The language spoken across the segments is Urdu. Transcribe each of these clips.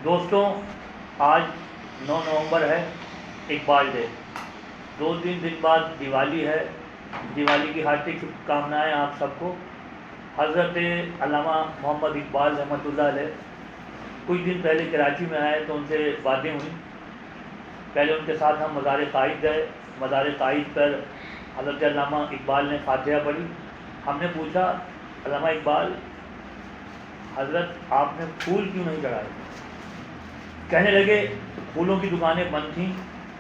دوستوں، آج 9 نومبر ہے، اقبال ڈے۔ 2-3 دن بعد دیوالی ہے۔ دیوالی کی ہاردک شبھ کامنائیں آپ سب کو۔ حضرت علامہ محمد اقبال رحمۃ اللہ علیہ کچھ دن پہلے کراچی میں آئے تو ان سے باتیں ہوئیں۔ پہلے ان کے ساتھ ہم مزار قائد گئے۔ مزار قائد پر حضرت علامہ اقبال نے فاتحہ پڑھی۔ ہم نے پوچھا، علامہ اقبال حضرت آپ نے پھول کیوں نہیں چڑھائے؟ کہنے لگے پھولوں کی دکانیں بند تھیں،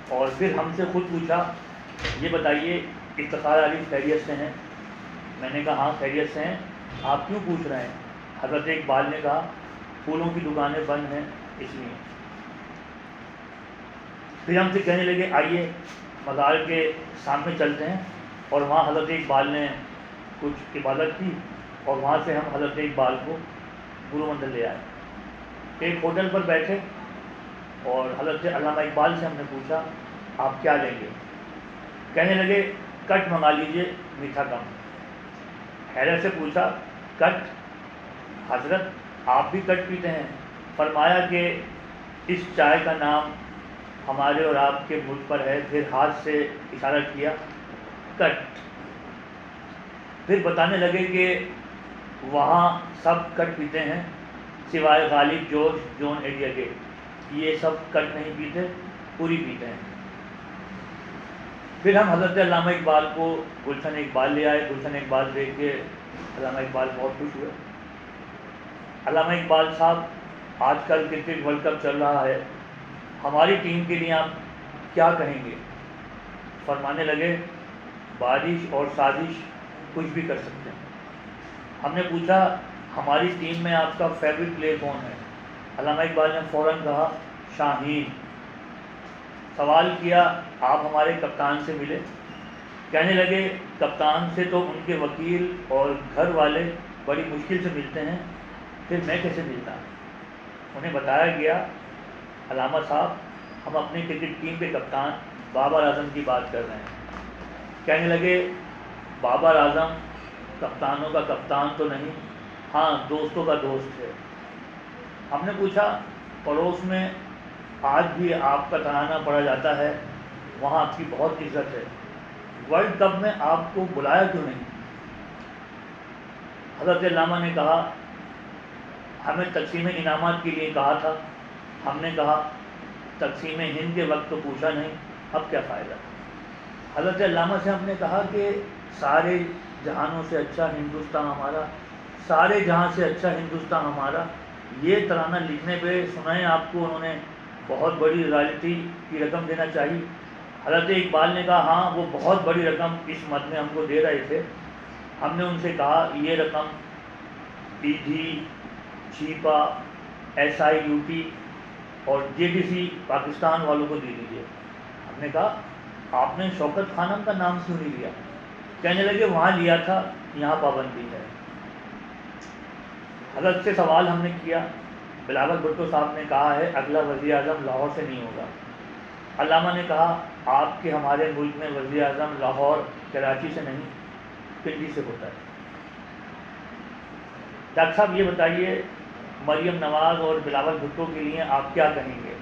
اور پھر ہم سے خود پوچھا، یہ بتائیے افتخار علی خیریت سے ہیں؟ میں نے کہا ہاں خیریت سے ہیں۔ آپ کیوں پوچھ رہے ہیں؟ حضرت اقبال نے کہا پھولوں کی دکانیں بند ہیں اس لیے۔ پھر ہم سے کہنے لگے آئیے مزار کے سامنے چلتے ہیں، اور وہاں حضرت اقبال نے کچھ عبادت کی، اور وہاں سے ہم حضرت اقبال کو گرو مندر لے آئے۔ ایک ہوٹل پر بیٹھے اور حضرت علامہ اقبال سے ہم نے پوچھا آپ کیا لیں گے؟ کہنے لگے کٹ منگا لیجئے، میٹھا کم۔ حیرت سے پوچھا کٹ؟ حضرت آپ بھی کٹ پیتے ہیں؟ فرمایا کہ اس چائے کا نام ہمارے اور آپ کے ملک پر ہے۔ پھر ہاتھ سے اشارہ کیا کٹ۔ پھر بتانے لگے کہ وہاں سب کٹ پیتے ہیں سوائے غالب جوش جون ایریا کے، یہ سب کٹ نہیں پیتے، پوری پیتے ہیں۔ پھر ہم حضرت علامہ اقبال کو گلشن اقبال لے آئے۔ گلشن اقبال دیکھ کے علامہ اقبال بہت خوش ہوئے۔ علامہ اقبال صاحب، آج کل کرکٹ ورلڈ کپ چل رہا ہے، ہماری ٹیم کے لیے آپ کیا کہیں گے؟ فرمانے لگے بارش اور سازش کچھ بھی کر سکتے ہیں۔ ہم نے پوچھا ہماری ٹیم میں آپ کا فیوریٹ پلیئر کون ہے؟ علامہ اقبال نے فوراً کہا شاہین۔ سوال کیا آپ ہمارے کپتان سے ملے؟ کہنے لگے کپتان سے تو ان کے وکیل اور گھر والے بڑی مشکل سے ملتے ہیں، پھر میں کیسے ملتا؟ انہیں بتایا گیا علامہ صاحب ہم اپنی کرکٹ ٹیم کے کپتان بابر اعظم کی بات کر رہے ہیں۔ کہنے لگے بابر اعظم کپتانوں کا کپتان تو نہیں، ہاں دوستوں کا دوست ہے۔ ہم نے پوچھا پڑوس میں آج بھی آپ کا ترانہ پڑھا جاتا ہے، وہاں آپ کی بہت عزت ہے، ورلڈ کپ میں آپ کو بلایا کیوں نہیں؟ حضرت علامہ نے کہا ہمیں تقسیم انعامات کے لیے کہا تھا، ہم نے کہا تقسیم ہند کے وقت تو پوچھا نہیں، اب کیا فائدہ؟ حضرت علامہ سے ہم نے کہا کہ سارے جہانوں سے اچھا ہندوستان ہمارا، سارے جہاں سے اچھا ہندوستان ہمارا، یہ ترانہ لکھنے پہ سنائیں آپ کو انہوں نے بہت بڑی رائلٹی کی رقم دینا چاہیے؟ حضرت اقبال نے کہا ہاں وہ بہت بڑی رقم اس مد میں ہم کو دے رہے تھے۔ ہم نے ان سے کہا یہ رقم ایدھی، چھیپا، SIUT اور JDC پاکستان والوں کو دے دیجیے۔ ہم نے کہا آپ نے شوکت خانم کا نام کیوں نہیں لیا؟ کہنے لگے وہاں لیا تھا، یہاں پابندی ہے۔ حضرت سے سوال ہم نے کیا، بلاول بھٹو صاحب نے کہا ہے اگلا وزیر اعظم لاہور سے نہیں ہوگا۔ علامہ نے کہا آپ کے ہمارے ملک میں وزیر اعظم لاہور کراچی سے نہیں، پنڈی سے ہوتا ہے۔ ڈاکٹر صاحب یہ بتائیے مریم نواز اور بلاول بھٹو کے لیے آپ کیا کہیں گے؟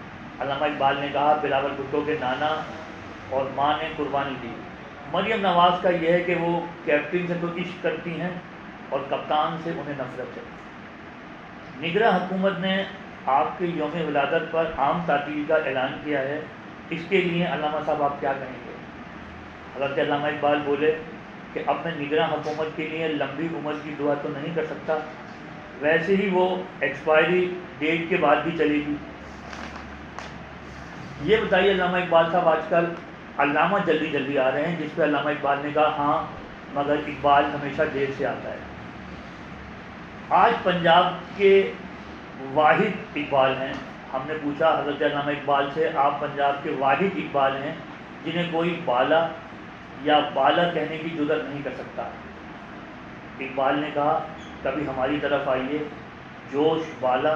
علامہ اقبال نے کہا بلاول بھٹو کے نانا اور ماں نے قربانی دی۔ مریم نواز کا یہ ہے کہ وہ کیپٹن سے تو عشق کرتی ہیں اور کپتان سے انہیں نفرت ہے۔ نگراں حکومت نے آپ کے یوم ولادت پر عام تعطیل کا اعلان کیا ہے، اس کے لیے علامہ صاحب آپ کیا کہیں گے؟ حضرت علامہ اقبال بولے کہ اب میں نگراں حکومت کے لیے لمبی عمر کی دعا تو نہیں کر سکتا، ویسے ہی وہ ایکسپائری ڈیٹ کے بعد بھی چلے گی۔ یہ بتائیے علامہ اقبال صاحب آج کل علامہ جلدی جلدی آ رہے ہیں، جس پہ علامہ اقبال نے کہا ہاں مگر اقبال ہمیشہ دیر سے آتا ہے۔ آج پنجاب کے واحد اقبال ہیں۔ ہم نے پوچھا حضرت علامہ اقبال سے آپ پنجاب کے واحد اقبال ہیں جنہیں کوئی بالا یا بالا کہنے کی جرات نہیں کر سکتا۔ اقبال نے کہا کبھی ہماری طرف آئیے، جوش بالا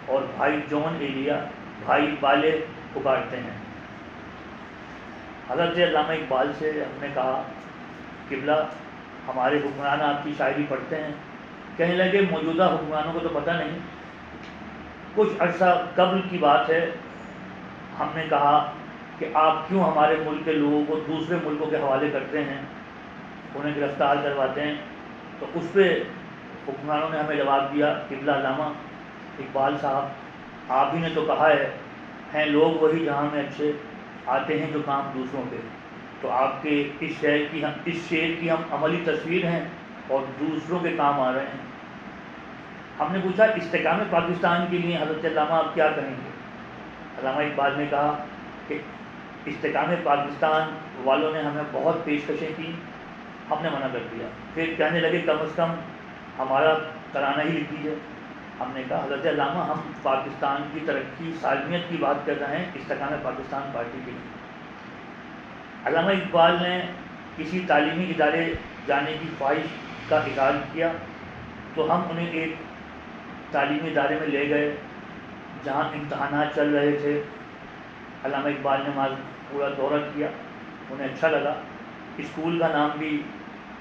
اور بھائی جون ایلیا بھائی بالے پکارتے ہیں۔ حضرت علامہ اقبال سے ہم نے کہا قبلہ ہمارے حکمران آپ کی شاعری پڑھتے ہیں؟ کہنے لگے موجودہ حکمرانوں کو تو پتہ نہیں، کچھ عرصہ قبل کی بات ہے، ہم نے کہا کہ آپ کیوں ہمارے ملک کے لوگوں کو دوسرے ملکوں کے حوالے کرتے ہیں، انہیں گرفتار کرواتے ہیں. تو اس پہ حکمرانوں نے ہمیں جواب دیا، قبلہ علامہ اقبال صاحب آپ ہی نے تو کہا ہے، ہیں لوگ وہی جہاں میں اچھے، آتے ہیں جو کام دوسروں کے. تو آپ کے اس شعر کی ہم عملی تصویر ہیں اور دوسروں کے کام آ رہے ہیں. ہم نے پوچھا استحکام پاکستان کے لیے حضرت علامہ آپ کیا کہیں گے؟ علامہ اقبال نے کہا کہ استحکام پاکستان والوں نے ہمیں بہت پیشکشیں کی، ہم نے منع کر دیا. پھر کہنے لگے کم از کم ہمارا ترانہ ہی لکھ دیجیے. ہم نے کہا حضرت علامہ ہم پاکستان کی ترقی سالمیت کی بات کر رہے ہیں، استحکام پاکستان پارٹی کے لیے. علامہ اقبال نے کسی تعلیمی ادارے جانے کی خواہش کا اظہار کیا تو ہم انہیں ایک تعلیمی ادارے میں لے گئے جہاں امتحانات چل رہے تھے. علامہ اقبال نے پورا دورہ کیا، انہیں اچھا لگا. اسکول کا نام بھی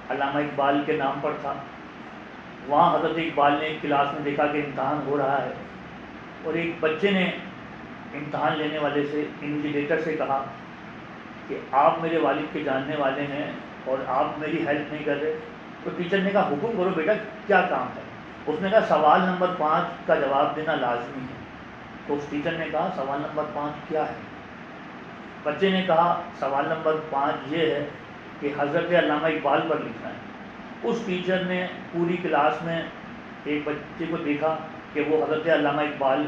علامہ اقبال کے نام پر تھا. وہاں حضرت اقبال نے ایک کلاس میں دیکھا کہ امتحان ہو رہا ہے اور ایک بچے نے امتحان لینے والے سے، انویجیلیٹر سے کہا کہ آپ میرے والد کے جاننے والے ہیں اور آپ میری ہیلپ نہیں کر رہے. تو ٹیچر نے کہا حکم کرو بیٹا کیا کام ہے. اس نے کہا سوال نمبر 5 کا جواب دینا لازمی ہے. تو اس ٹیچر نے کہا سوال نمبر 5 کیا ہے؟ بچے نے کہا سوال نمبر 5 یہ ہے کہ حضرت علامہ اقبال پر لکھنا ہے. اس ٹیچر نے پوری کلاس میں ایک بچے کو دیکھا کہ وہ حضرت علامہ اقبال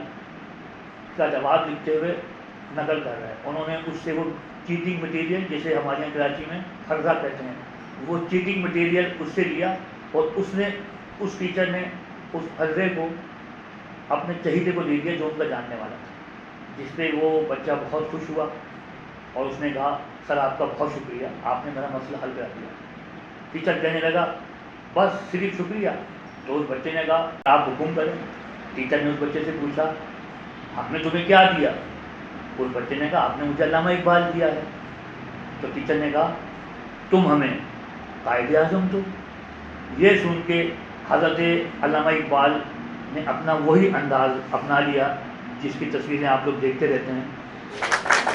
کا جواب لکھتے ہوئے نقل کر رہا ہے. انہوں نے اس سے وہ چیٹنگ مٹیریل، جسے ہمارے یہاں کراچی میں فرضہ کہتے ہیں، وہ چیٹنگ مٹیریل اس سے لیا اور اس ٹیچر نے اس فرضے کو اپنے چہیتے کو دے دیا جو ان کا جاننے والا تھا، جس پہ وہ بچہ بہت خوش ہوا اور اس نے کہا سر آپ کا بہت شکریہ، آپ نے میرا مسئلہ حل کر دیا. ٹیچر کہنے لگا بس صرف شکریہ؟ تو اس بچے نے کہا آپ حکم کریں. ٹیچر نے اس بچے سے پوچھا ہم نے تمہیں کیا دیا؟ اس بچے نے کہا آپ نے مجھے علامہ اقبال دیا ہے. تو ٹیچر نے کہا تم ہمیں قائد اعظم دو. یہ سن کے حضرت علامہ اقبال نے اپنا وہی انداز اپنا لیا جس کی تصویریں آپ لوگ دیکھتے رہتے ہیں.